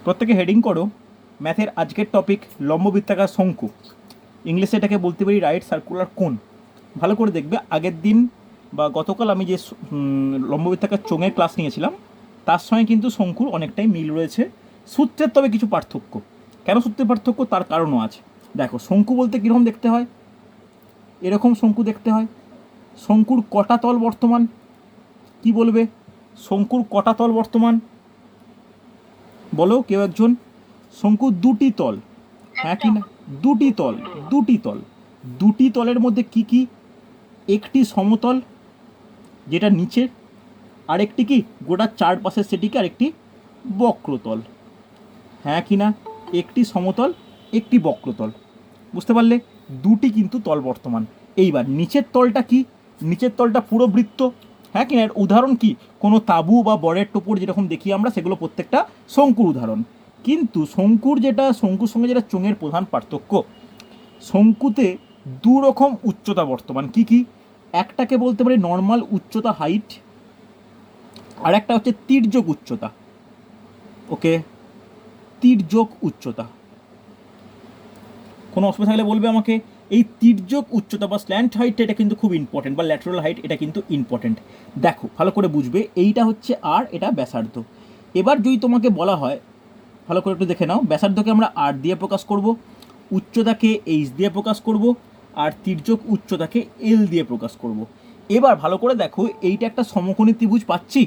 প্রত্যেকে হেডিং করো ম্যাথের আজকের টপিক লম্ববৃত্তাকার শঙ্কু। ইংলিশে এটাকে বলতে পারি রাইট সার্কুলার কোন। ভালো করে দেখবে, আগের দিন বা গতকাল আমি যে লম্ববৃত্তাকার চোঙের ক্লাস নিয়েছিলাম তার সঙ্গে কিন্তু শঙ্কুর অনেকটাই মিল রয়েছে, সূত্রের তবে কিছু পার্থক্য। কেন সূত্রের পার্থক্য তার কারণও আছে। দেখো, শঙ্কু বলতে কীরকম দেখতে হয়, এরকম শঙ্কু দেখতে হয়। শঙ্কুর কটা তল বর্তমান, কি বলবে? শঙ্কুর কটা তল বর্তমান বলো কেউ একজন। শঙ্কুর দুটি তল, হ্যাঁ কি না? দুটি তল, দুটি তল। দুটি তলের মধ্যে কি কি? একটি সমতল যেটা নিচের, আরেকটি কি গোটা চারপাশের সেটিকে আরেকটি বক্রতল, হ্যাঁ কি না? একটি সমতল, একটি বক্রতল। বুঝতে পারলে? দুটি কিন্তু তল বর্তমান। এইবার নিচের তলটা কি? নিচের তলটা পুরো বৃত্ত, হ্যাঁ কি না? এর উদাহরণ কি? কোনো তাঁবু বা বরের টোপর যেরকম দেখি আমরা, সেগুলো প্রত্যেকটা শঙ্কুর উদাহরণ। কিন্তু শঙ্কুর শঙ্কুর সঙ্গে যেটা চোঙের প্রধান পার্থক্য, শঙ্কুতে দু রকম উচ্চতা বর্তমান। কি কি? একটাকে বলতে পারি নর্মাল উচ্চতা, হাইট, আর একটা হচ্ছে তির্যক উচ্চতা। ওকে, তির্যক উচ্চতা। কোনো অসুবিধা থাকলে বলবে আমাকে। এই তির্যক উচ্চতা বা স্ল্যান্ট হাইট, এটা কিন্তু খুব ইম্পর্টেন্ট, বা ল্যাটারাল হাইট, এটা কিন্তু ইম্পর্টেন্ট। দেখো ভালো করে বুঝবে, এইটা হচ্ছে আর, এটা ব্যাসার্ধ। এবার যদি তোমাকে বলা হয়, ভালো করে একটু দেখে নাও, ব্যাসার্ধকে আমরা আর দিয়ে প্রকাশ করব, উচ্চতাকে এইচ দিয়ে প্রকাশ করব, আর তির্যক উচ্চতাকে এল দিয়ে প্রকাশ করব। এবার ভালো করে দেখো, এইটা একটা সমকোণী ত্রিভুজ পাচ্ছি,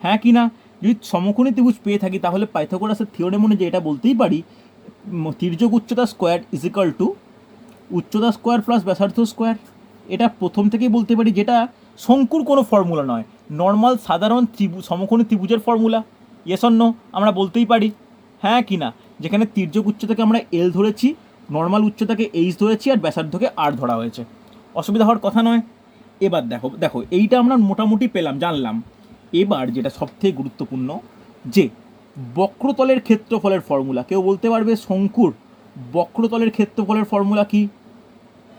হ্যাঁ কি না? যদি সমকোণী ত্রিভুজ পেয়ে থাকি, তাহলে পাইথাগোরাসের থিওরেম অনুযায়ী এটা বলতেই পারি, তির্যক উচ্চতা স্কোয়ার ইজ ইকাল টু উচ্চতা স্কোয়ার প্লাস ব্যাসার্ধ স্কোয়ার। এটা প্রথম থেকেই বলতে পারি, যেটা শঙ্কুর কোনো ফর্মুলা নয়, নর্মাল সাধারণ সমকোণী ত্রিভুজের ফর্মুলা। ইয়েস অর নো আমরা বলতেই পারি, হ্যাঁ কি না? যেখানে তির্যক উচ্চতাকে আমরা এল ধরেছি, নর্মাল উচ্চতাকে এইচ ধরেছি, আর ব্যাসার্ধকে আর ধরা হয়েছে। অসুবিধা হওয়ার কথা নয়। এবার দেখো দেখো এইটা আমরা মোটামুটি পেলাম, জানলাম। এবার যেটা সবথেকে গুরুত্বপূর্ণ, যে বক্রতলের ক্ষেত্রফলের ফর্মুলা। কেউ বলতে পারবে শঙ্কুর বক্রতলের ক্ষেত্রফলের ফর্মুলা কি?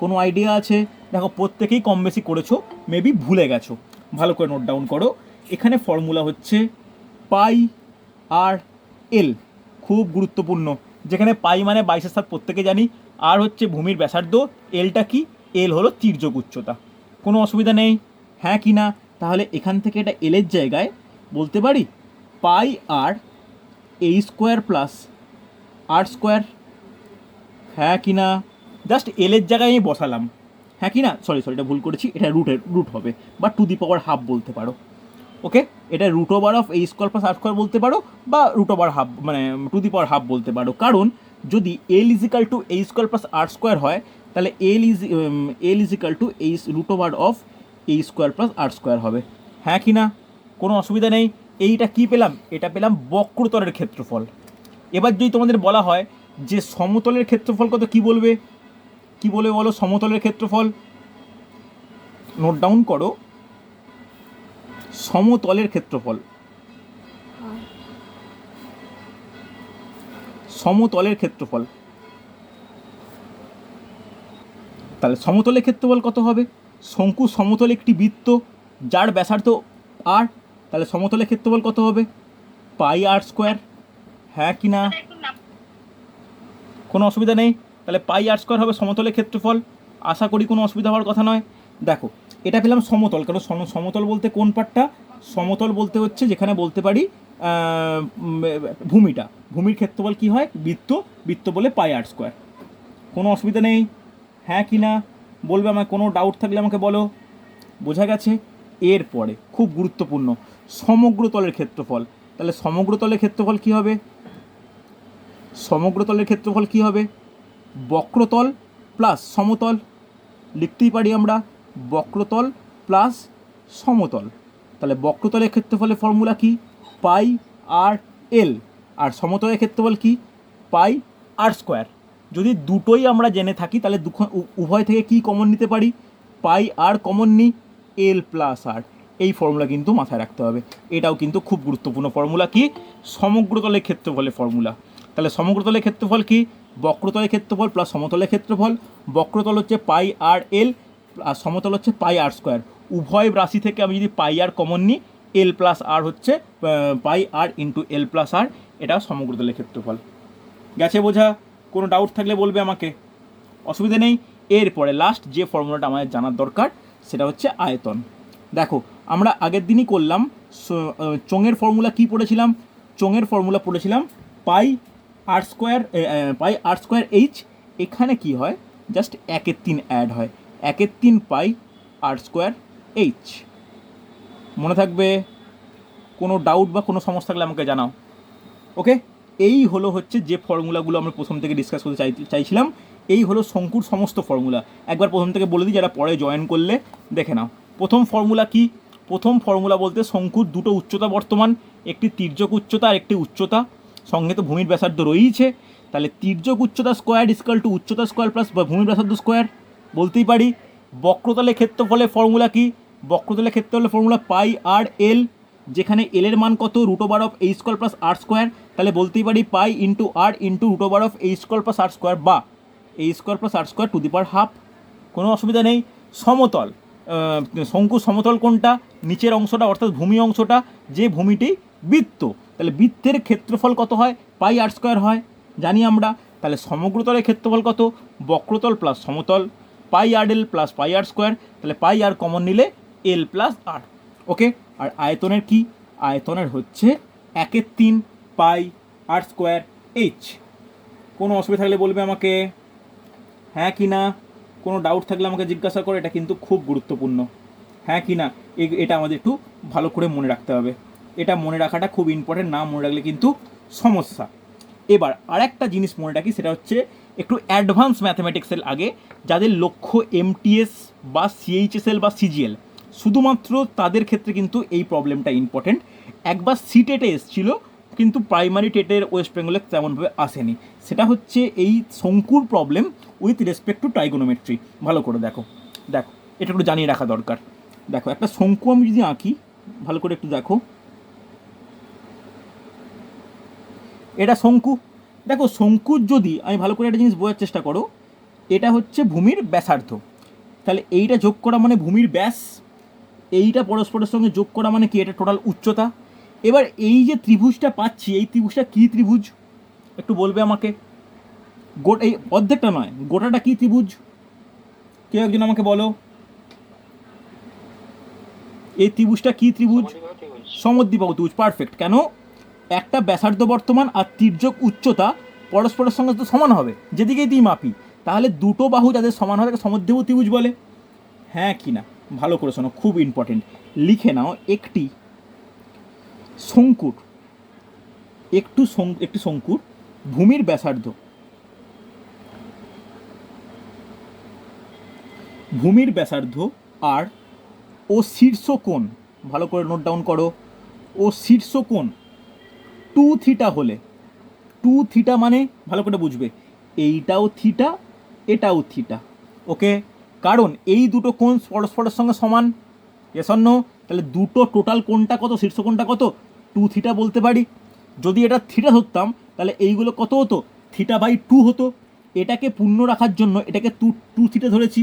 কোনো আইডিয়া আছে? দেখো প্রত্যেকেই কম বেশি করেছো, মেবি ভুলে গেছো। ভালো করে নোট ডাউন করো। এখানে ফর্মুলা হচ্ছে পাই আর এল, খুব গুরুত্বপূর্ণ। যেখানে পাই মানে 22/7 প্রত্যেকে জানি, আর হচ্ছে ভূমির ব্যাসার্ধ, এলটা কি? এল হলো তির্যক উচ্চতা। কোনো অসুবিধা নেই, হ্যাঁ কি না? তাহলে এখান থেকে এটা এলের জায়গায় বলতে পারি পাই আর এই স্কোয়ার প্লাস আর স্কোয়ার, হ্যাঁ কি না? জাস্ট এলের জায়গায় আমি বসালাম, হ্যাঁ কি না? সরি, এটা ভুল করেছি, এটা রুট হবে, বা টু দি পাওয়ার হাফ বলতে পারো। ওকে, এটা root over of h square plus R square বলতে পারো, বা রুট ওভার হাফ, মানে টু দি পাওয়ার হাফ বলতে পারো। কারণ যদি এল is equal two H square plus আর স্কোয়ার হয়, তাহলে এল ইজিক্যাল টু এই root over of h square plus R square হবে, হ্যাঁ কি না? কোনো অসুবিধা নেই। এইটা কি পেলাম? এটা পেলাম বক্রতলের ক্ষেত্রফল। এবার যদি তোমাদের বলা হয় যে সমতলের ক্ষেত্রফল কত, কি বলবে? কি বলবে বলো? সমতলের ক্ষেত্রফল নোট ডাউন করো, সমতলের ক্ষেত্রফল। সমতলের ক্ষেত্রফল, তাহলে সমতলের ক্ষেত্রফল কত হবে? শঙ্কু সমতল একটি বৃত্ত যার ব্যাসার্ধ আর, তাহলে সমতলের ক্ষেত্রফল কত হবে? পাই আর স্কোয়ার, হ্যাঁ কি না? কোনো অসুবিধা নেই। তাহলে পাই আর স্কোয়ার হবে সমতলের ক্ষেত্রফল। আশা করি কোনো অসুবিধা হওয়ার কথা নয়। দেখো এটা পেলাম সমতল, কারণ সমতল বলতে কোন পার্টটা? সমতল বলতে হচ্ছে যেখানে বলতে পারি ভূমিটা, ভূমির ক্ষেত্রফল কি হয়? বৃত্ত, বৃত্ত বলে পাই আর স্কোয়ার। কোনো অসুবিধা নেই, হ্যাঁ কি না? বলবে আমায়, কোনো ডাউট থাকলে আমাকে বলো। বোঝা গেছে? এরপরে খুব গুরুত্বপূর্ণ, সমগ্র তলের ক্ষেত্রফল। তাহলে সমগ্র তলের ক্ষেত্রফল কী হবে? সমগ্র তলের ক্ষেত্রফল কী হবে? বক্রতল প্লাস সমতল, লিখতেই পারি আমরা বক্রতল প্লাস সমতল। তাহলে বক্রতলের ক্ষেত্রফলের ফর্মুলা কি? পাই আর এল। আর সমতলের ক্ষেত্রফল কি? পাই আর স্কোয়ার। যদি দুটোই আমরা জেনে থাকি, তাহলে উভয় থেকে কি কমন নিতে পারি? পাই আর কমন নিই, এল প্লাস আর। এই ফর্মুলা কিন্তু মাথায় রাখতে হবে, এটাও কিন্তু খুব গুরুত্বপূর্ণ ফর্মুলা। কি? সমগ্রতলের ক্ষেত্রফলের ফর্মুলা। তাহলে সমগ্রতলের ক্ষেত্রফল কি? বক্রতলের ক্ষেত্রফল প্লাস সমতলের ক্ষেত্রফল। বক্রতল হচ্ছে পাই আর এল, আর সমতল হচ্ছে পাই আর স্কোয়ার। উভয় রাশি থেকে আমি যদি পাই আর কমন নিই, এল প্লাস আর হচ্ছে পাই আর ইন্টু এল প্লাস আর, এটা সমগ্রতলের ক্ষেত্রফল। গেছে বোঝা? কোনো ডাউট থাকলে বলবে আমাকে, অসুবিধা নেই। এরপরে লাস্ট যে ফর্মুলাটা আমাদের জানার দরকার সেটা হচ্ছে আয়তন। দেখো আমরা আগের দিনই করলাম, চোঙের ফর্মুলা কি পড়েছিলাম? চোঙের ফর্মুলা পড়েছিলাম পাই আর স্কোয়ার এইচ। এখানে কি হয়, জাস্ট 1/3 অ্যাড হয়, 1/3 পাই আর স্কোয়ার এইচ। মনে থাকবে? কোনো ডাউট বা কোনো সমস্যা থাকলে আমাকে জানাও। ওকে, এই হলো হচ্ছে যে ফর্মুলাগুলো আমরা প্রথম থেকে ডিসকাস করতে চাইছিলাম। এই হলো শঙ্কুর সমস্ত ফর্মুলা। একবার প্রথম থেকে বলে দিই, যারা পরে জয়েন করলে দেখে নাও। প্রথম ফর্মুলা কি? প্রথম ফর্মুলা বলতে শঙ্কুর দুটো উচ্চতা বর্তমান, একটি তির্যক উচ্চতা আর একটি উচ্চতা, সঙ্গে তো ভূমির ব্যাসার্ধ রয়েইছে। তাহলে তির্যক উচ্চতা স্কোয়ার ইসকাল টু উচ্চতা স্কোয়ার প্লাস ভূমির ব্যাসার্ধ স্কোয়ার বলতেই পারি। বক্রতলে ক্ষেত্রফলের ফর্মুলা কি? বক্রতলে ক্ষেত্রফলের ফর্মুলা পাই আর এল, যেখানে এল এর মান কত? √ওভার of h square plus R square. তাহলে বলতেই পারি পাই ইন্টু আর ইন্টু √ওভার of h square plus R square, বা h square plus R square to the power half. কোনো অসুবিধা নেই। সমতল, শঙ্কু সমতল কোনটা? নিচের অংশটা, অর্থাৎ ভূমি অংশটা, যে ভূমিটি বৃত্ত। তাহলে বৃত্তের ক্ষেত্রফল কত হয়? পাই আর স্কোয়ার হয়, জানি আমরা। তাহলে সমগ্রতলের ক্ষেত্রফল কত? বক্রতল প্লাস সমতল, পাই আর এল প্লাস পাই আর স্কোয়ার। তাহলে পাই আর কমন নিলে এল প্লাস আর। ওকে, আর আয়তনের কি? আয়তনের হচ্ছে 1/3 পাই আর স্কোয়ার এইচ। কোনো অসুবিধা থাকলে বলবে আমাকে, হ্যাঁ কি না? কোনো ডাউট থাকলে আমাকে জিজ্ঞাসা করে, এটা কিন্তু খুব গুরুত্বপূর্ণ। হ্যাঁ কি না? এটা আমাদের একটু ভালো করে মনে রাখতে হবে। এটা মনে রাখাটা খুব ইম্পর্টেন্ট, না মনে রাখলে কিন্তু সমস্যা। এবার আরেকটা জিনিস মনে রাখি, সেটা হচ্ছে একটু অ্যাডভান্স ম্যাথমেটিক্সের আগে যাদের লক্ষ্য এমটিএস বা সিএইচএসএল বা সিজিএল, শুধুমাত্র তাদের ক্ষেত্রে কিন্তু এই প্রবলেমটা ইম্পর্টেন্ট। একবার সিটেটে এসেছিল, কিন্তু প্রাইমারি টেটের ওয়েস্ট বেঙ্গলে তেমনভাবে আসেনি। সেটা হচ্ছে এই শঙ্কুর problem with respect to trigonometry. ভালো করে দেখো, দেখো এটা একটু জানিয়ে রাখা দরকার। দেখো একটা শঙ্কু আমি যদি আঁকি, ভালো করে একটু দেখো, এটা শঙ্কু। দেখো শঙ্কুর যদি আমি ভালো করে একটা জিনিস বোঝার চেষ্টা করো, এটা হচ্ছে ভূমির ব্যাসার্ধ। তাহলে এইটা যোগ করা মানে ভূমির ব্যাস, এইটা পরস্পরের সঙ্গে যোগ করা মানে কি? এটা টোটাল উচ্চতা। এবার এই যে ত্রিভুজটা পাচ্ছি, এই ত্রিভুজটা কী ত্রিভুজ একটু বলবে আমাকে? এই অর্ধেকটা নয়, গোটাটা কী ত্রিভুজ? কেউ একজন আমাকে বলো, এই ত্রিভুজটা কী ত্রিভুজ? সমদ্বিবাহু ত্রিভুজ। পারফেক্ট। কেন? একটা ব্যাসার্ধ বর্তমান আর তির্যক উচ্চতা পরস্পরের সঙ্গে তো সমান হবে যেদিকেই তুই মাপি। তাহলে দুটো বাহু যাদের সমান হয় তাকে সমদ্বিবাহু ত্রিভুজ বলে। হ্যাঁ কি না? ভালো করে শোনো, খুব ইম্পর্টেন্ট। লিখে নাও, একটি শঙ্কুর একটি শঙ্কুর ভূমির ব্যাসার্ধ, ভূমির ব্যাসার্ধ আর ও শীর্ষকোণ, ভালো করে নোট ডাউন করো, ও শীর্ষকোণ 2 থিটা হলে, 2 থিটা মানে ভালো করে বুঝবে, এইটাও থিটা এটাও থিটা। ওকে, কারণ এই দুটো কোণ পরস্পরের সঙ্গে সমান। Yes or no? তাহলে দুটো টোটাল কোণটা কত? শীর্ষকোণটা কত? 2 থিটা বলতে পারি। যদি এটা থিটা ধরতাম তাহলে এইগুলো কত হতো? θ/2 হতো। এটাকে পূর্ণ রাখার জন্য এটাকে 2 থিটা ধরেছি।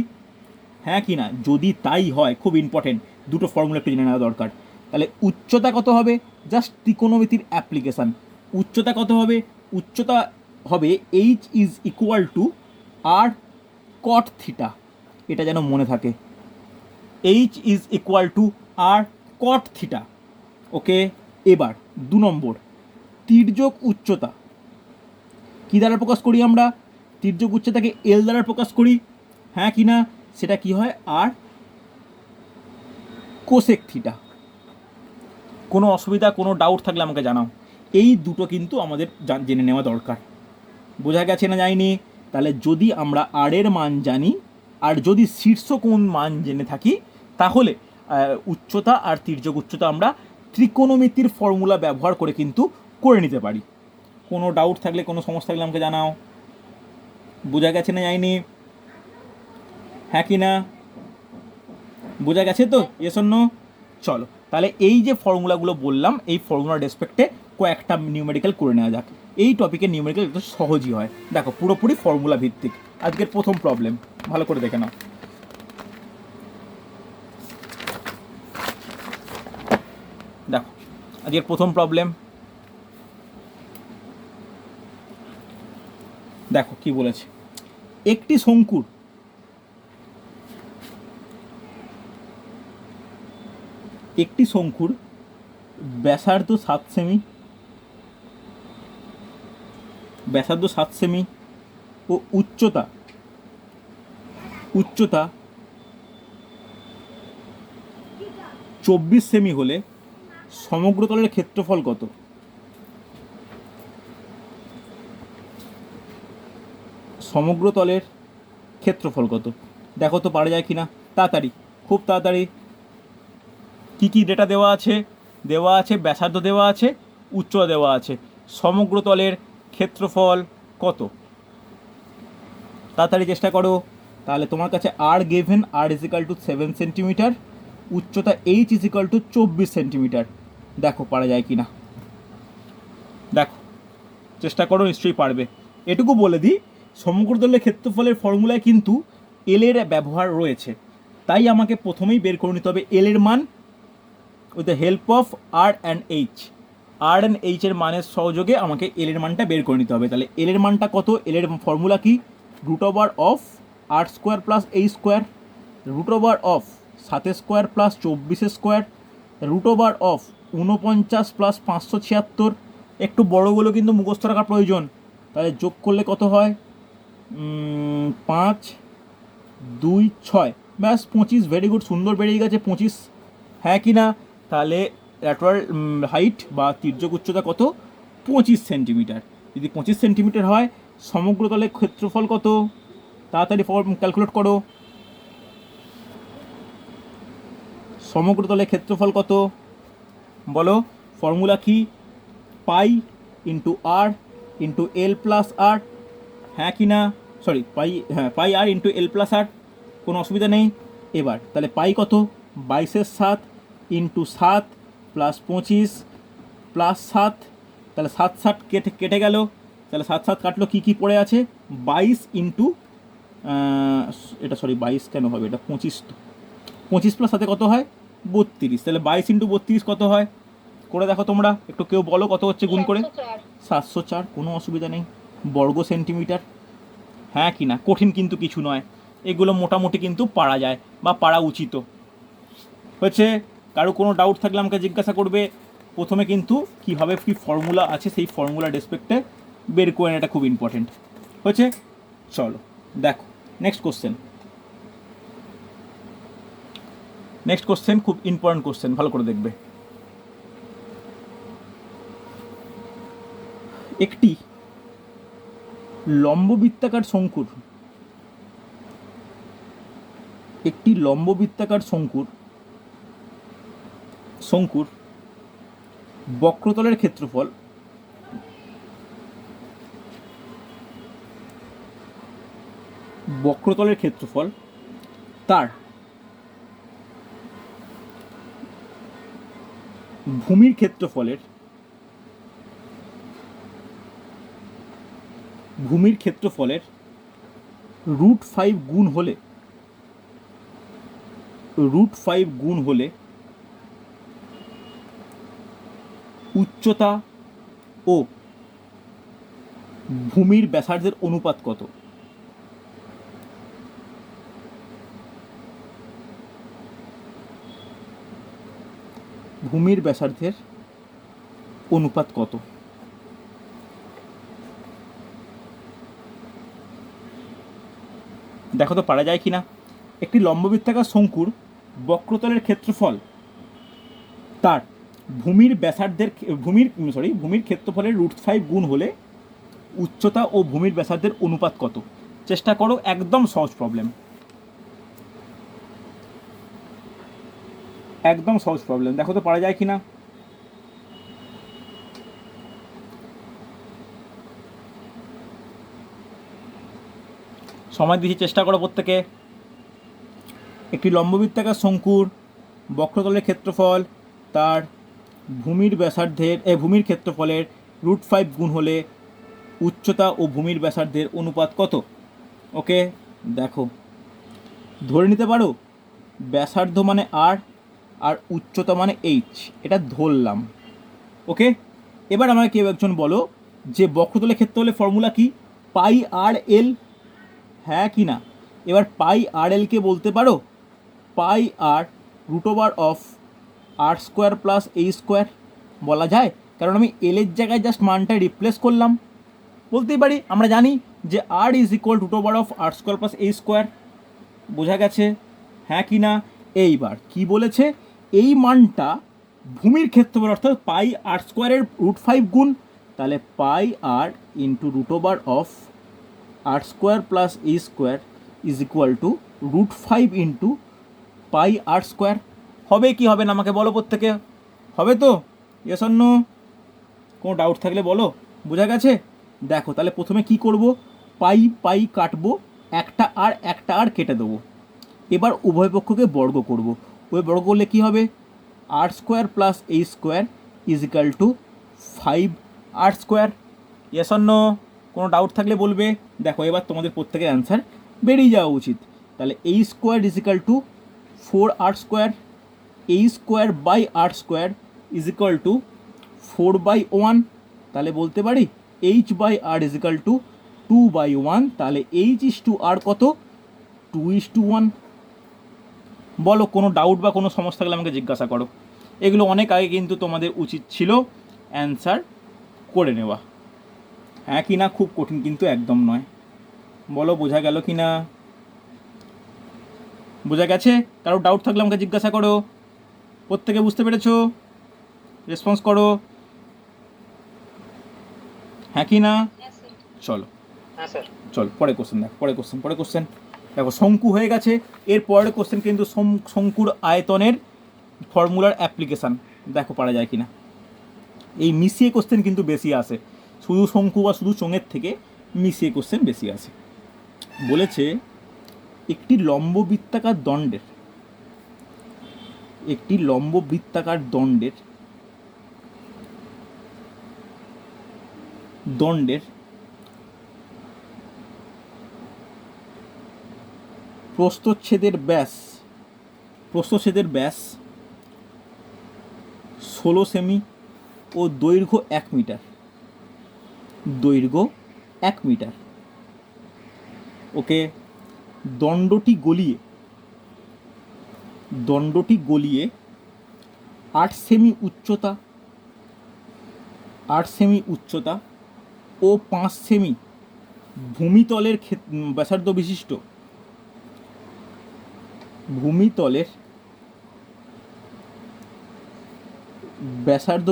হ্যাঁ কি না? যদি তাই হয়, খুব ইম্পর্টেন্ট, দুটো ফর্মুলা একটু জেনে নেওয়া দরকার। তাহলে উচ্চতা কত হবে? জাস্ট ত্রিকোণমিতির অ্যাপ্লিকেশান। উচ্চতা কত হবে? উচ্চতা হবে H is equal to R cot theta. এটা যেন মনে থাকে, H is equal to R cot theta. Okay, এবার 2 নম্বর, তির্যক উচ্চতা কী দ্বারা প্রকাশ করি আমরা? তির্যক উচ্চতাকে এল দ্বারা প্রকাশ করি। হ্যাঁ কি না? সেটা কি হয়? আর কোসেক থিটা। কোনো অসুবিধা, কোনো ডাউট থাকলে আমাকে জানাও। এই দুটো কিন্তু আমাদের জেনে নেওয়া দরকার। বোঝা গেছে না যায়নি? তাহলে যদি আমরা আর এর মান জানি আর যদি শীর্ষকোণ মান জেনে থাকি, তাহলে উচ্চতা আর তির্যক উচ্চতা আমরা ত্রিকোণমিতির ফর্মুলা ব্যবহার করে কিন্তু করে নিতে পারি। কোনো ডাউট থাকলে, কোনো সমস্যা থাকলে আমাকে জানাও। বোঝা গেছে না যায়নি? হ্যাঁ কি না? বোঝা গেছে তো? Yes or no? চলো তাহলে এই যে ফর্মুলাগুলো বললাম, এই ফর্মুলার রেসপেক্টে কয়েকটা নিউমেরিক্যাল করে নেওয়া যাক। এই টপিকের নিউমেরিক্যাল একটু সহজই হয়। দেখো পুরোপুরি ফর্মুলা ভিত্তিক। আজকের প্রথম প্রবলেম ভালো করে দেখে নাও। আজকের প্রথম প্রবলেম। দেখো কি বলেছে, একটি শঙ্কুর ব্যাসার্ধ 7 সেমি, ও উচ্চতা 24 সেমি হলে সমগ্র তলের ক্ষেত্রফল কত? সমগ্র তলের ক্ষেত্রফল কত? দেখো তো পারা যায় কিনা, তাড়াতাড়ি, খুব তাড়াতাড়ি। কি কি ডেটা দেওয়া আছে? ব্যাসার্ধ দেওয়া আছে, উচ্চতা দেওয়া আছে। সমগ্র তলের ক্ষেত্রফল কত? তাড়াতাড়ি চেষ্টা করো। তাহলে তোমার কাছে r given, r is equal to 7 centimetre, উচ্চতা এইচ ইজিক্যাল টু 24 সেন্টিমিটার। দেখো পারা যায় কিনা, দেখো চেষ্টা করো, নিশ্চয়ই পারবে। এটুকু বলে দিই, সমগ্র তলের ক্ষেত্রফলের ফর্মুলায় কিন্তু এল এর ব্যবহার রয়েছে, তাই আমাকে প্রথমেই বের করে নিতে হবে এল এর মান with the help of r and h এর মানের সহযোগে আমাকে এল এর মানটা বের করে নিতে হবে। তাহলে এল এর মানটা কত? এল এর ফর্মুলা কি? Root over of 8 square plus এই square, root over of 7 square plus 24 square, root over of 49 plus 576। একটু বড়গুলো কিন্তু মুখস্থ রাখা প্রয়োজন। তাহলে যোগ করলে কত হয়? 5 2 6, ব্যাস 25। ভেরি গুড, সুন্দর বেরিয়ে গেছে 25, হ্যাঁ কি না? তাহলে ল্যাটারাল হাইট বা তির্যক উচ্চতা কত? 25 সেন্টিমিটার। যদি 25 সেন্টিমিটার হয়, সমগ্র তলের ক্ষেত্রফল কত? তাড়াতাড়ি ক্যালকুলেট করো। সমগ্র তলের ক্ষেত্রফল কত বলো? ফর্মুলা কি? Pi into r into L plus আর, হ্যাঁ কি না? সরি, পাই আর ইন্টু এল প্লাস আর, কোনো অসুবিধা নেই। এবার তাহলে পাই কত? 22/7 ইন্টু 7 প্লাস 25 প্লাস 7, তাহলে 7 কেটে গেল। তাহলে 7 কাটলো, কী পড়ে আছে? 22 ইন্টু এটা, সরি 22 কেন হবে, এটা 25। তো 25 প্লাস 7 কত হয়? 32। তাহলে 22 ইন্টু 32 কত হয়? করে দেখো তোমরা, একটু কেউ বলো কত হচ্ছে গুণ করে। 704, কোনো অসুবিধা নেই। বর্গ সেন্টিমিটার, হ্যাঁ কি না? কঠিন কিন্তু কিছু নয়, এগুলো মোটামুটি কিন্তু পারা যায় বা পারা উচিত হয়েছে। কারো কোনো ডাউট থাকলে আমাকে জিজ্ঞাসা করবে। প্রথমে কিন্তু কীভাবে কী ফর্মুলা আছে সেই ফর্মুলা রেসপেক্টে বের করে নেওয়াটা খুব ইম্পর্টেন্ট হয়েছে। চলো দেখো নেক্সট কোশ্চেন, খুব ইম্পর্টেন্ট কোশ্চেন, ভালো করে দেখবে। একটি লম্ববৃত্তাকার শঙ্কুর বক্রতলের ক্ষেত্রফল তার ভূমির ক্ষেত্রফলের √5 গুণ হলে উচ্চতা ও ভূমির ব্যাসার্ধের অনুপাত কত? ভূমির ব্যাসার্ধের অনুপাত কত? দেখো তো পারা যায় কিনা। একটি লম্ববৃত্তাকার শঙ্কুর বক্রতলের ক্ষেত্রফল তার ভূমির ক্ষেত্রফলের √5 গুণ হলে উচ্চতা ও ভূমির ব্যাসার্ধের অনুপাত কত? চেষ্টা করো, একদম সহজ প্রবলেম, দেখো তো পারা যায় কিনা। সময় দিয়েছি, চেষ্টা করো প্রত্যেকে। একটি লম্ববৃত্তাকার শঙ্কুর বক্রতলের ক্ষেত্রফল তার ভূমির ক্ষেত্রফলের √5 গুণ হলে উচ্চতা ও ভূমির ব্যাসার্ধের অনুপাত কত? ওকে, দেখো ধরে নিতে পারো ব্যাসার্ধ মানে আর উচ্চতা মানে এইচ, এটা ধরলাম। ওকে, এবার আমাকে কেউ একজন বলো যে বক্রতলের ক্ষেত্রফলের ফর্মুলা কি? পাই আর এল, হ্যাঁ কি না? এবার পাই আর এলকে বলতে পারো pi R root over of R square plus এই স্কোয়ার, বলা যায়, কারণ আমি এলের জায়গায় জাস্ট মানটা রিপ্লেস করলাম। বলতেই পারি, আমরা জানি যে R is equal root over of R square plus এই স্কোয়ার, বোঝা গেছে, হ্যাঁ কি না? এইবার কি বলেছে, এই মানটা ভূমির ক্ষেত্রফল অর্থাৎ পাই আর স্কোয়ারের √5 গুণ, তাহলে pi R into root over of R square plus এই square is equal to √5 into pi R square. হবে কি হবে না আমাকে বলো প্রত্যেকে, হবে তো? Yes or no? কোনো ডাউট থাকলে বলো। বোঝা গেছে? দেখো তাহলে প্রথমে কি করব, পাই পাই কাটবো, একটা আর কেটে দেবো। এবার উভয় পক্ষকে বর্গ করব। ওই বর্গ করলে কী হবে, আর স্কোয়ার প্লাস এই square is equal to 5 r square. Yes or no? কোনো ডাউট থাকলে বলবে। দেখো এবার তোমাদের প্রত্যেকের অ্যান্সার বেরিয়ে যাওয়া উচিত। তাহলে H square is equal to 4 R square, H square by R square is equal to 4/1। তাহলে বলতে পারি H by R is equal to 2/1। তাহলে এইচ ইস টু আর কত, 2:1। বলো কোনো ডাউট বা কোনো সমস্যা থাকলে আমাকে জিজ্ঞাসা করো। এগুলো অনেক আগে কিন্তু তোমাদের উচিত ছিল অ্যান্সার করে নেওয়া, হ্যাঁ কি না? খুব কঠিন কিন্তু একদম নয়। বলো বোঝা গেল কি না? বোঝা গেছে? কারো ডাউট থাকলে আমাকে জিজ্ঞাসা করো। প্রত্যেকে বুঝতে পেরেছো? রেসপন্স করো, হ্যাঁ কি না? চলো চলো পরে কোশ্চেন দেখো, পরে কোশ্চেন দেখো। শঙ্কু হয়ে গেছে, এর পরের কোশ্চেন কিন্তু শঙ্কুর আয়তনের ফর্মুলার অ্যাপ্লিকেশান, দেখো পারা যায় কিনা। এই মিশিয়ে কোশ্চেন কিন্তু বেশি আসে, শুধু শঙ্কু বা শুধু চোঙের থেকে মিশিয়ে কোশ্চেন বেশি আসে। বলেছে একটি লম্ব বৃত্তাকার দণ্ডের প্রস্থচ্ছেদের ব্যাস 16 সেমি ও দৈর্ঘ্য 1 মিটার। ওকে, দণ্ডটি গলিয়ে 8 সেমি উচ্চতা ও 5 সেমি ভূমিতলের ব্যাসার্ধ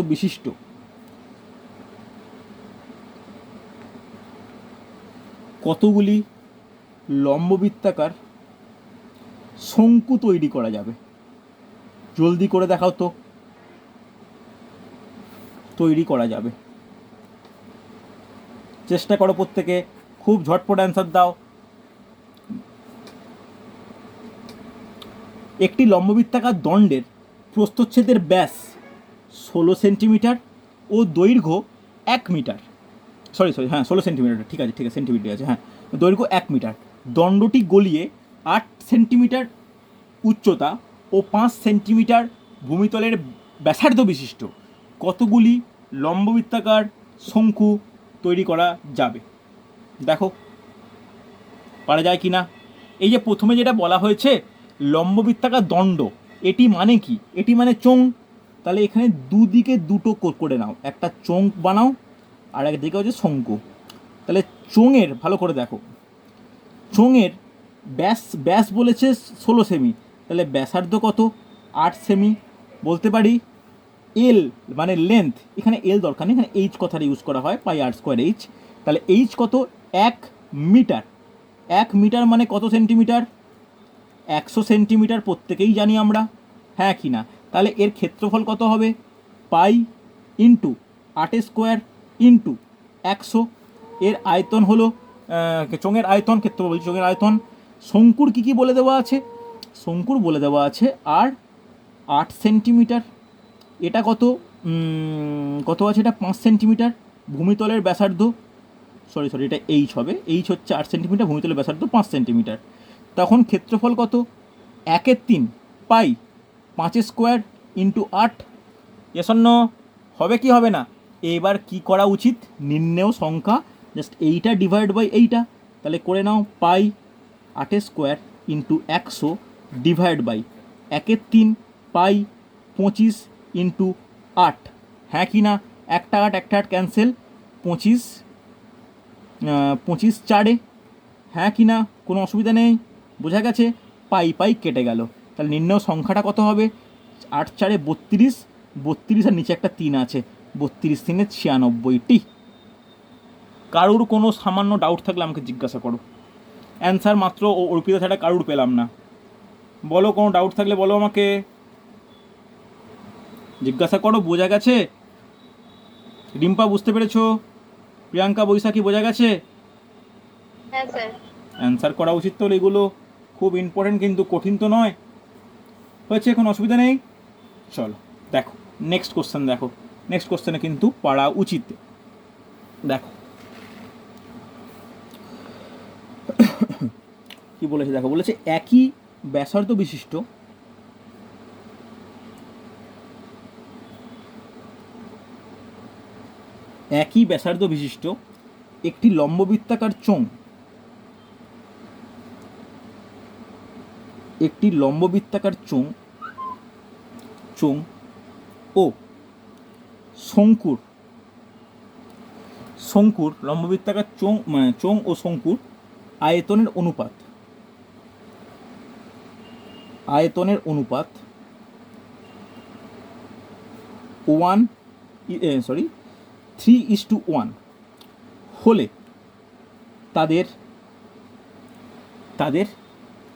বিশিষ্ট কতগুলি লম্ববৃত্তাকার শঙ্কু তৈরি করা যাবে? জলদি করে দেখাও তো। তৈরি করা যাবে, চেষ্টা করো প্রত্যেকে, খুব ঝটপট অ্যান্সার দাও। একটি লম্ববৃত্তাকার দণ্ডের প্রস্থচ্ছেদের ব্যাস 16 সেন্টিমিটার ও দৈর্ঘ্য 1 মিটার। সরি হ্যাঁ 16 সেন্টিমিটার, ঠিক আছে সেন্টিমিটার আছে, হ্যাঁ। দৈর্ঘ্য 1 মিটার। দণ্ডটি গলিয়ে 8 সেন্টিমিটার উচ্চতা ও 5 সেন্টিমিটার ভূমিতলের ব্যাসার্ধ বিশিষ্ট কতগুলি লম্ববৃত্তাকার শঙ্কু তৈরি করা যাবে? দেখো পারা যায় কি না। এই যে প্রথমে যেটা বলা হয়েছে লম্ববৃত্তাকার দণ্ড, এটি মানে কি? এটি মানে চোঙ। তাহলে এখানে দুদিকে দুটো করে নাও, একটা চোঙ বানাও আর একদিকে হচ্ছে শঙ্কু। তাহলে চোঙের ভালো করে দেখো, চোঙের ব্যাস বলেছে 16 সেমি, তাহলে ব্যাসার্ধ কত? 8 সেমি। বলতে পারি এল মানে লেন্থ, এখানে এল দরকার নেই, এখানে এইচ কথাটা ইউজ করা হয়, পাই আর স্কোয়ার এইচ। তাহলে এইচ কত? 1 মিটার। 1 মিটার মানে কত সেন্টিমিটার? 100 সেন্টিমিটার, প্রত্যেকেই জানি আমরা, হ্যাঁ কি না? তাহলে এর ক্ষেত্রফল কত হবে? Pi into 8 square into 100। এর আয়তন হলো চোঙের আয়তন, ক্ষেত্রফল বলছি চোঙের আয়তন। শঙ্কুর কী বলে দেওয়া আছে? শঙ্কুর বলে দেওয়া আছে আর 8 সেন্টিমিটার। এটা কত আছে? এটা 5 সেন্টিমিটার ভূমিতলের ব্যাসার্ধ, সরি এটা এইচ হবে, এইচ হচ্ছে 8 সেন্টিমিটার, ভূমিতলের ব্যাসার্ধ 5 সেন্টিমিটার। তখন ক্ষেত্রফল কত? 1/3 পাই 5 স্কোয়ার ইন্টু 8। এসন্ন হবে কি হবে না? এবার কি করা উচিত? নির্ণেয় সংখ্যা জাস্ট এইটা ডিভাইড বাই এইটা, তাহলে করে নাও pi 8² into 100 divide by 1/3 pi 25 into 8। হ্যাঁ কি না? একটা 8 ক্যান্সেল, 25 25 4-এ, হ্যাঁ কি না? কোনো অসুবিধা নেই, বোঝা গেছে? পাই পাই কেটে গেল, তাহলে নির্ণয় সংখ্যাটা কত হবে? 8 4-এ 32, 32 আর নিচে একটা 3 আছে, 32 3-এ 96টি। কারুর কোনো সামান্য ডাউট থাকলে আমাকে জিজ্ঞাসা করো। অ্যান্সার মাত্র অর্পিতা ছাড়া কারুর পেলাম না। বলো, কোনো ডাউট থাকলে বলো আমাকে, জিজ্ঞাসা করো। বোঝা গেছে? রিম্পা বুঝতে পেরেছো? প্রিয়াঙ্কা বৈশাখী বোঝা গেছে? হ্যাঁ স্যার। অ্যান্সার করা উচিত তো, এগুলো খুব ইম্পর্টেন্ট, কিন্তু কঠিন তো নয়। হয়েছে, কোনো অসুবিধা নেই। চলো দেখো নেক্সট কোশ্চেন, দেখো নেক্সট কোশ্চেনে কিন্তু পারা উচিত। দেখো কি বলেছে, দেখো বলেছে একই ব্যাসার্ধ বিশিষ্ট একটি লম্ববৃত্তাকার চোঙ ও শঙ্কুর লম্ববৃত্তাকার চোঙ ও শঙ্কুর আয়তনের অনুপাত 3:1 হলে তাদের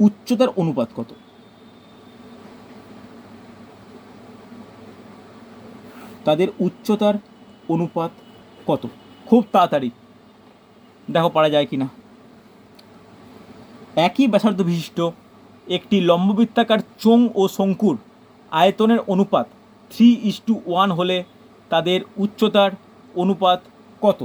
উচ্চতার অনুপাত কত? খুব তাড়াতাড়ি দেখো পারা যায় কিনা। একই ব্যাসার্ধ বিশিষ্ট একটি লম্ববৃত্তাকার চোঙ ও শঙ্কুর আয়তনের অনুপাত 3:1 হলে তাদের উচ্চতার অনুপাত কত?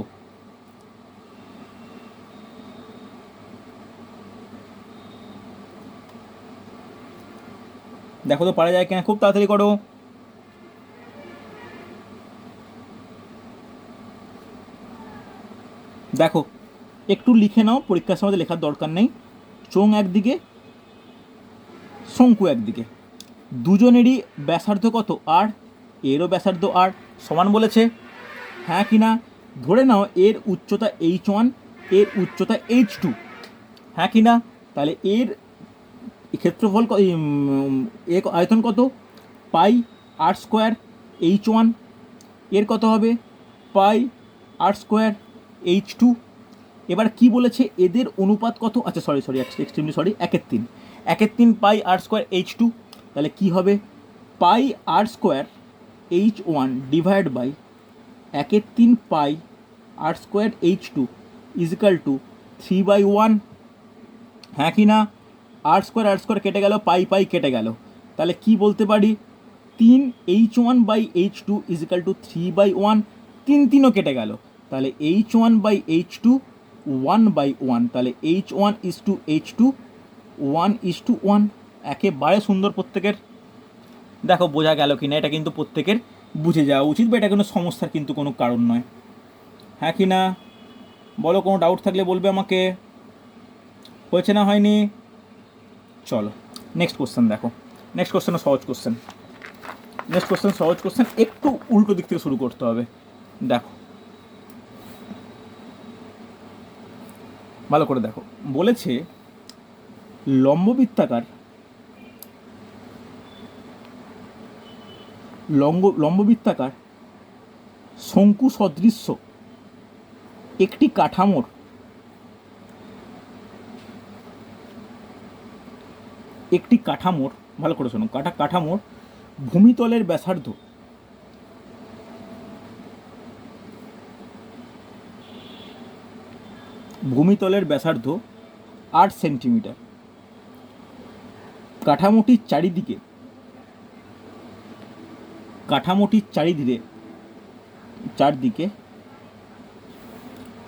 দেখো তো পারা যায় কিনা, খুব তাড়াতাড়ি করো। দেখো একটু লিখে নাও, পরীক্ষার সময় লেখার দরকার নেই। চোঙ একদিকে, শঙ্কু একদিকে, দুজনেরই ব্যাসার্ধ কত? আর এরও ব্যাসার্ধ আর, সমান বলেছে। হ্যাঁ কি না? ধরে নাও এর উচ্চতা h1, এর উচ্চতা h2, হ্যাঁ কি না? তাহলে এর ক্ষেত্রফল আয়তন কত? পাই r² h1, এর কত হবে? Pi r² h2। এবার কি বলেছে? এদের অনুপাত কত? আচ্ছা extremely sorry, 1/3 pi r² h2, তাহলে কি হবে? Pi r² h1 divide by 1/3 pi r² h2 is equal to 3/1। হ্যাঁ কি না? r² কেটে গেল, পাই কেটে গেল, তাহলে কি বলতে পারি? 3h1/h2 is equal to 3/1। 3 কেটে গেল, তাহলে h1/h2 1/1, তাহলে h1:h2 1:1। একেবারে সুন্দর প্রত্যেকের। দেখো বোঝা গেল কি না? এটা কিন্তু প্রত্যেকের বুঝে যাওয়া উচিত, বা এটা কোনো সমস্যার কিন্তু কোনো কারণ নয়। হ্যাঁ কি না? বলো, কোনো ডাউট থাকলে বলবে আমাকে। হয়েছে না হয়নি? চলো নেক্সট কোশ্চেন দেখো। নেক্সট কোশ্চেন সহজ কোশ্চেন, একটু উল্টো দিক থেকে শুরু করতে হবে। দেখো ভালো করে দেখো, বলেছে লম্ববৃত্তাকার শঙ্কু সদৃশ্য একটি কাঠামোর ভালো করে শোনো, কাঠামোর ভূমিতলের ব্যাসার্ধ 8 সেন্টিমিটার। কাঠামোটির চারিদিকে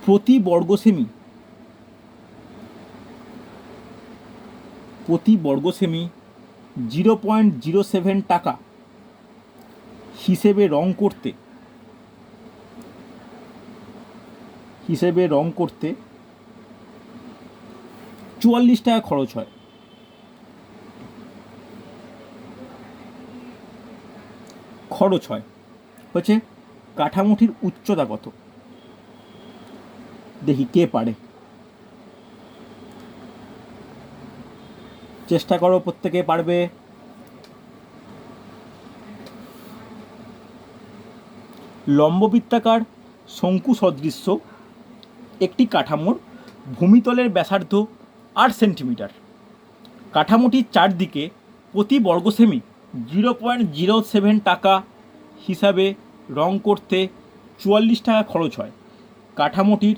প্রতি বর্গ সেমি 0.07 টাকা হিসেবে রং করতে হিসেবে রং করতে 44 টাকা খরচ হয়। হচ্ছে কাঠামোটির উচ্চতা কত? দেখি কে পারে, চেষ্টা করো, প্রত্যেকে পারবে। লম্ববৃত্তাকার শঙ্কু সদৃশ্য একটি কাঠামোর ভূমিতলের ব্যাসার্ধ 8 সেন্টিমিটার। কাঠামোটির চারদিকে প্রতি বর্গ সেমি 0.07 টাকা হিসাবে রং করতে 44 টাকা খরচ হয়। কাঠামোটির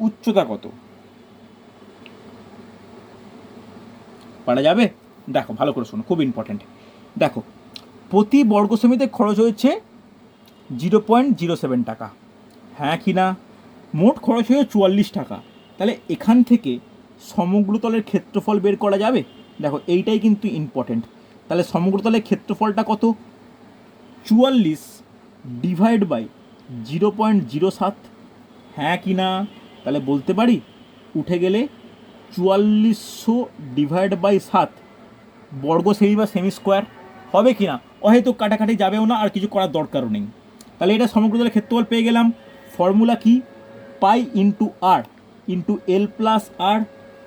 উচ্চতা কত? পারা যাবে? দেখো ভালো করে শোনো, খুব ইম্পর্ট্যান্ট। দেখো, প্রতি বর্গ সেমিতে খরচ হয়েছে 0.07 টাকা, হ্যাঁ কি না? মোট খরচ হয়ে 44 টাকা। তাহলে এখান থেকে সমগ্রতলের ক্ষেত্রফল বের করা যাবে। দেখো এইটাই কিন্তু ইম্পর্ট্যান্ট। তাহলে সমগ্রতলের ক্ষেত্রফলটা কত? 44 ডিভাইড বাই 0.07, হ্যাঁ কি না? তাহলে বলতে পারি উঠে গেলে 4400 ডিভাইড বাই 7 বর্গ সেমি বা সেমি স্কোয়ার হবে কি না? হয়তো কাটাকাটি যাবেও না, আর কিছু করার দরকারও নেই। তাহলে এটা সমগ্রতলের ক্ষেত্রফল পেয়ে গেলাম। ফর্মুলা কি? Pi into r into L plus r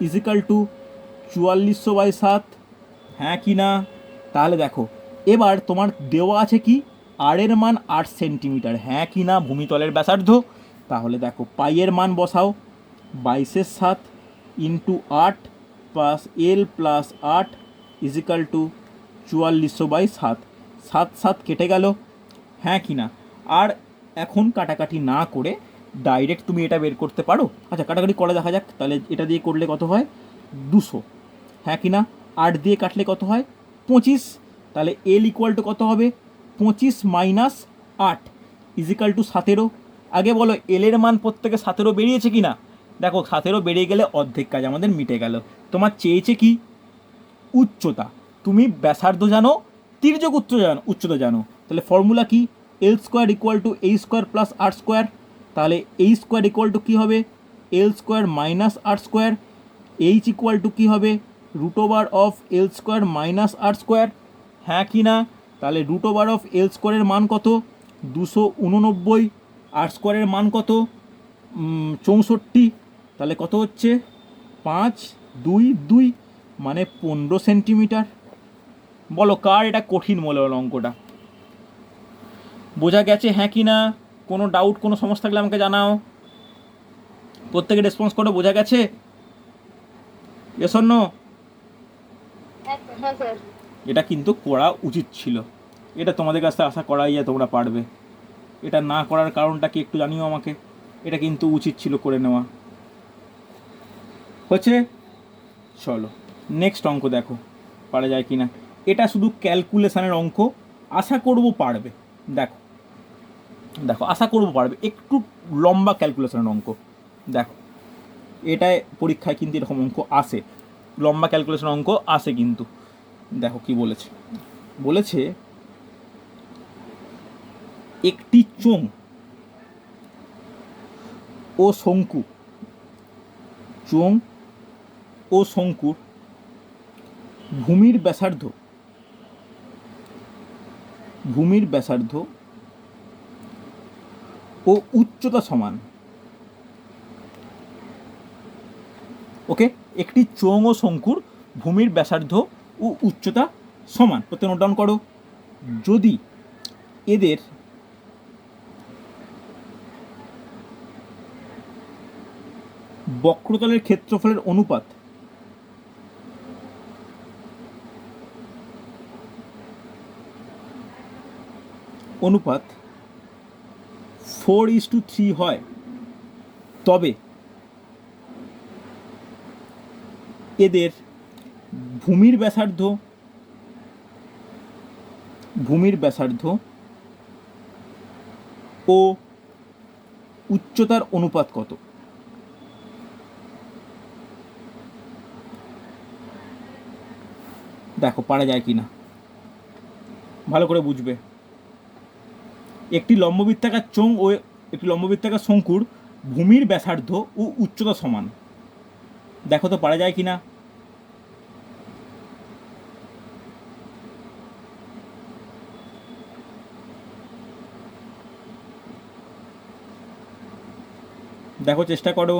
is equal to 4400 by 7, হ্যাঁ কি না? তাহলে দেখো এবার তোমার দেওয়া আছে কি? আর এর মান 8 সেন্টিমিটার, হ্যাঁ কি না? ভূমিতলের ব্যাসার্ধ। তাহলে দেখো পাইয়ের মান বসাও, 22/7 into 8 plus L plus 8 is equal to 4400 by 7। 7 7 কেটে গেল, হ্যাঁ কি না? আর এখন কাটাকাটি না করে ডাইরেক্ট তুমি এটা বের করতে পারো। আচ্ছা কাটাকাটি করে দেখা যাক। তাহলে এটা দিয়ে করলে কত হয়? 200, হ্যাঁ কি না? 8 দিয়ে কাটলে কত হয়? 25। তাহলে এল ইকুয়াল টু কত হবে? 25 মাইনাস 8 ইজিক্যাল টু 17। আগে বলো এলের মান প্রত্যেকে 17 বেরিয়েছে কি না? দেখো 17 বেরিয়ে গেলে অর্ধেক কাজ আমাদের মিটে গেল। তোমার চেয়েছে কি? উচ্চতা। তুমি ব্যাসার্ধ জানো, তির্যক উচ্চতা জানো। তাহলে ফর্মুলা কি? L square equal to H square plus R square. তাহলে এই স্কোয়ার ইকুয়াল টু কী হবে? L square minus R square. H equal to কী হবে? Root over of L square minus R square, হ্যাঁ কি না? তাহলে রুট ওভার অফ এল স্কোয়ারের মান কত? 289। আর স্কোয়ারের মান কত? 64। তাহলে কত হচ্ছে? 5 2 2 মানে 15 সেন্টিমিটার। বলো কার এটা কঠিন মনে হলো অঙ্কটা? বোঝা গেছে হ্যাঁ কি না? কোনো ডাউট, কোনো সমস্যা থাকলে আমাকে জানাও। প্রত্যেকে রেসপন্স করো, বোঝা গেছে? Yes or no? হ্যাঁ স্যার। এটা কিন্তু করা উচিত ছিল। এটা তোমাদের কাছ থেকে আশা করাই যায় তোমরা পারবে। এটা না করার কারণটা কি একটু জানিও আমাকে। এটা কিন্তু উচিত ছিল করে নেওয়া। হচ্ছে, চলো নেক্সট অঙ্ক দেখো পারা যায় কি না। এটা শুধু ক্যালকুলেশানের অঙ্ক, আশা করব পারবে। দেখো দেখো আশা করব পারবে। একটু লম্বা ক্যালকুলেশনের অঙ্ক। দেখো এটায় পরীক্ষায় কিন্তু এরকম অঙ্ক আসে, লম্বা ক্যালকুলেশন অঙ্ক আসে কিন্তু। দেখো কি বলেছে? বলেছে একটি চোঙ ও শঙ্কু, চোঙ ও শঙ্কুর ভূমির ব্যাসার্ধ ও উচ্চতা সমান। ওকে, একটি চোঙ ও শঙ্কুর ভূমির ব্যাসার্ধ ও উচ্চতা সমান। প্রত্যেক নোট ডাউন করো। যদি এদের বক্রতলের ক্ষেত্রফলের অনুপাত 4:3 হয়, তবে এদের ভূমির ব্যাসার্ধ ও উচ্চতার অনুপাত কত? দেখো পারা যায় কি না, ভালো করে বুঝবে। একটি লম্ববৃত্তাকার চোঙ ও একটি লম্ববৃত্তাকার শঙ্কুর ভূমির ব্যাসার্ধ ও উচ্চতা সমান। দেখো তো পারা যায় কি না। দেখো চেষ্টা করো।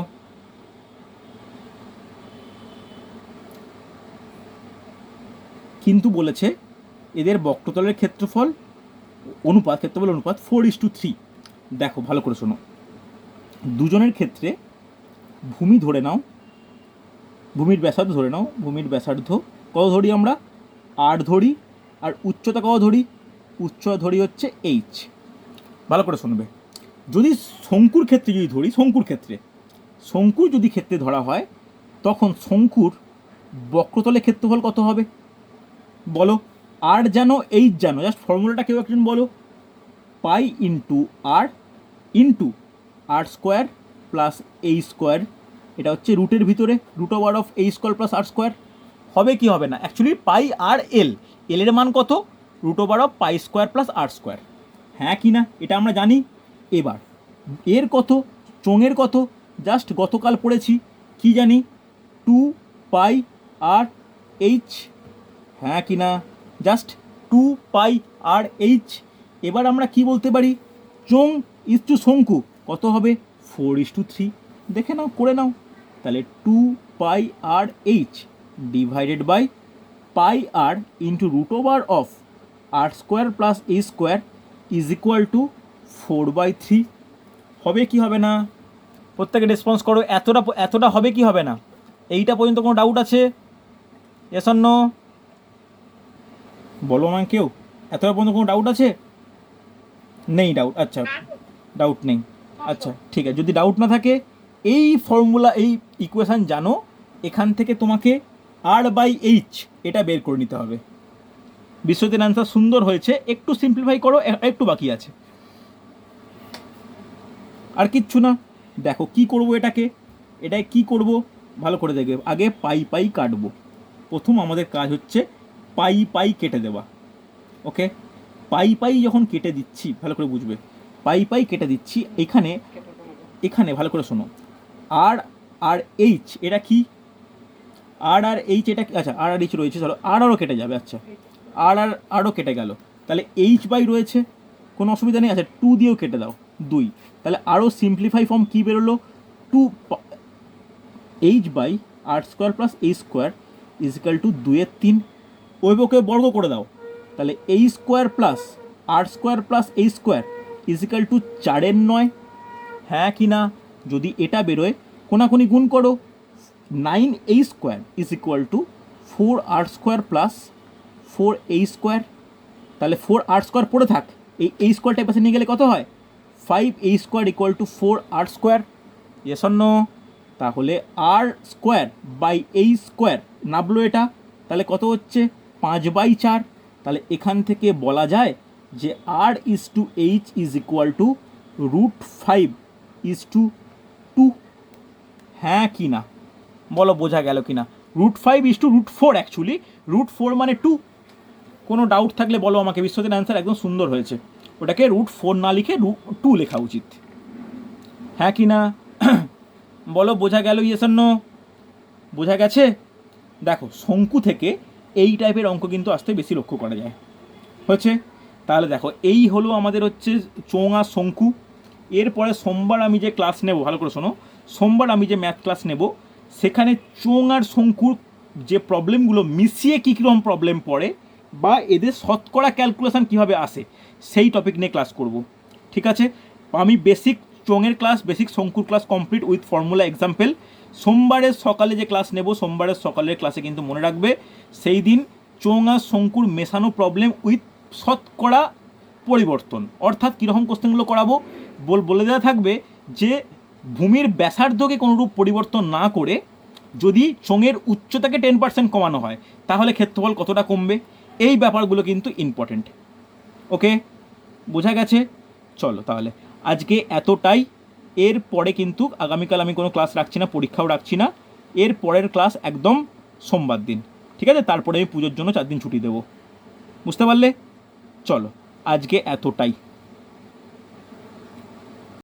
কিন্তু বলেছে এদের বক্রতলের ক্ষেত্রফল অনুপাত 4:3। দেখো ভালো করে শোনো, দুজনের ক্ষেত্রে ভূমি ধরে নাও, ভূমির ব্যাসার্ধ ধরে নাও, ভূমির ব্যাসার্ধ কত ধরি আমরা, 8 ধরি, আর উচ্চতা কত ধরি, উচ্চতা ধরি হচ্ছে এইচ। ভালো করে শুনবে, যদি শঙ্কুর ক্ষেত্রে যদি ধরি, শঙ্কুর যদি ক্ষেত্রে ধরা হয়, তখন শঙ্কুর বক্রতলের ক্ষেত্রফল কত হবে বলো। আর জানো এইচ জানো, জাস্ট ফর্মুলাটা কেউ একজন বলো। পাই ইন্টু আর স্কোয়ার প্লাস এই স্কোয়ার, এটা হচ্ছে রুটের ভিতরে √A² প্লাস আর স্কোয়ার। হবে কি হবে না, অ্যাকচুয়ালি পাই আর এর মান কত, √π² প্লাস আর স্কোয়ার। হ্যাঁ কি না, এটা আমরা জানি। এবার এর কত, চোঙের কত, জাস্ট গতকাল পড়েছি, কি জানি, 2πr/h। হ্যাঁ কি না, জাস্ট 2πr/h। এবার আমরা কি বলতে পারি, চোঙ ইস্টু শঙ্কু কত হবে, 4:3। দেখে নাও, করে নাও। তাহলে 2πr/h divided by πr into √r² plus a² is equal to 4/3। হবে কি হবে না, প্রত্যেকে রেসপন্স করো। এতটা হবে কি হবে না, এইটা পর্যন্ত কোনো ডাউট আছে? এস অর নো বলো না কেউ। এতটা পর্যন্ত কোনো ডাউট আছে? নেই ডাউট, আচ্ছা ডাউট নেই, আচ্ছা ঠিক আছে। যদি ডাউট না থাকে, এই ফর্মুলা, এই ইকুয়েশান জানো, এখান থেকে তোমাকে r/h এটা বের করে নিতে হবে। বিশ্বজিতের অ্যান্সার সুন্দর হয়েছে, একটু সিম্পলিফাই করো, একটু বাকি আছে, আর কিচ্ছু না। দেখো কি করব, এটাকে কি করব ভালো করে দেখবে। আগে পাই কাটবো। প্রথম আমাদের কাজ হচ্ছে পাই কেটে দেওয়া। ওকে, পাই যখন কেটে দিচ্ছি, ভালো করে বুঝবে, পাই কেটে দিচ্ছি, এখানে ভালো করে শোনো, আর এইচ এটা কি, আর এইচ এটা কি, আচ্ছা আর এইচ রয়েছে, চলো আরও কেটে যাবে, আচ্ছা আরও কেটে গেল, তাহলে এইচ বাই রয়েছে, কোনো অসুবিধা নেই। আচ্ছা 2 দিয়েও কেটে দাও, 2, তাহলে আরও সিম্পলিফাই ফর্ম কী বেরোলো, 2h/r² plus a² is equal two 2/3। ওকে বর্গ করে দাও, তাহলে a² plus r² plus a² is equal two 4/9। হ্যাঁ কি না, যদি এটা বেরোয় কোনাকুনি গুণ করো, 9a² is equal to 4r² plus 4a²। তাহলে 4r² পড়ে থাক, এই স্কোয়ারটা পাশে নিয়ে গেলে কত হয়, 5a² equal to 4r²। Yes or no? তাহলে r²/a² নামলো এটা, তাহলে কত হচ্ছে, 5/4। তাহলে এখান থেকে বলা যায় যে r/h ইজ ইকুয়াল টু √5:2। হ্যাঁ কি না বলো, বোঝা গেল কি না? √5:4, অ্যাকচুয়ালি √4 মানে 2। কোনো ডাউট থাকলে বলো আমাকে। বিশ্বজিৎ অ্যান্সার একদম সুন্দর হয়েছে, ওটাকে √4 না লিখে √2 লেখা উচিত। হ্যাঁ কি না বলো, বোঝা গেল? Yes or no? বোঝা গেছে? দেখো শঙ্কু থেকে এই টাইপের অঙ্ক কিন্তু আসতে বেশি লক্ষ্য করা যায়। হয়েছে? তাহলে দেখো এই হলো আমাদের হচ্ছে চোঙ আর শঙ্কু। এরপরে সোমবার আমি যে ক্লাস নেব, ভালো করে শোনো, সোমবার আমি যে ম্যাথ ক্লাস নেব, সেখানে চোঙ আর শঙ্কুর যে প্রবলেমগুলো মিশিয়ে কী কীরকম প্রবলেম পড়ে, বা এদের শতকরা ক্যালকুলেশন কীভাবে আসে, সেই টপিক নিয়ে ক্লাস করব। ঠিক আছে? আমি বেসিক চোঙের ক্লাস, বেসিক শঙ্কুর class complete with formula example সোমবারের সকালে যে ক্লাস নেব, সোমবারের সকালের ক্লাসে কিন্তু মনে রাখবে, সেই দিন চোঙ আর শঙ্কুর মেশানো প্রবলেম উইথ শতকরা পরিবর্তন, অর্থাৎ কীরকম কোশ্চেনগুলো করাবো বলে দেওয়া থাকবে যে ভূমির ব্যাসার্ধকে কোনোরূপ পরিবর্তন না করে যদি চোঙের উচ্চতাকে 10% কমানো হয়, তাহলে ক্ষেত্রফল কতটা কমবে, এই ব্যাপারগুলো কিন্তু ইম্পর্টেন্ট। ওকে, বোঝা গেছে? চলো তাহলে আজকে এতটাই। এর পরে কিন্তু আগামীকাল আমি কোনো ক্লাস রাখছি না, পরীক্ষাও রাখছি না। এর পরের ক্লাস একদম সোমবার দিন, ঠিক আছে? তারপরে আমি পুজোর জন্য 4 দিন ছুটি দেবো, বুঝতে পারলে? চলো আজকে এতটাই।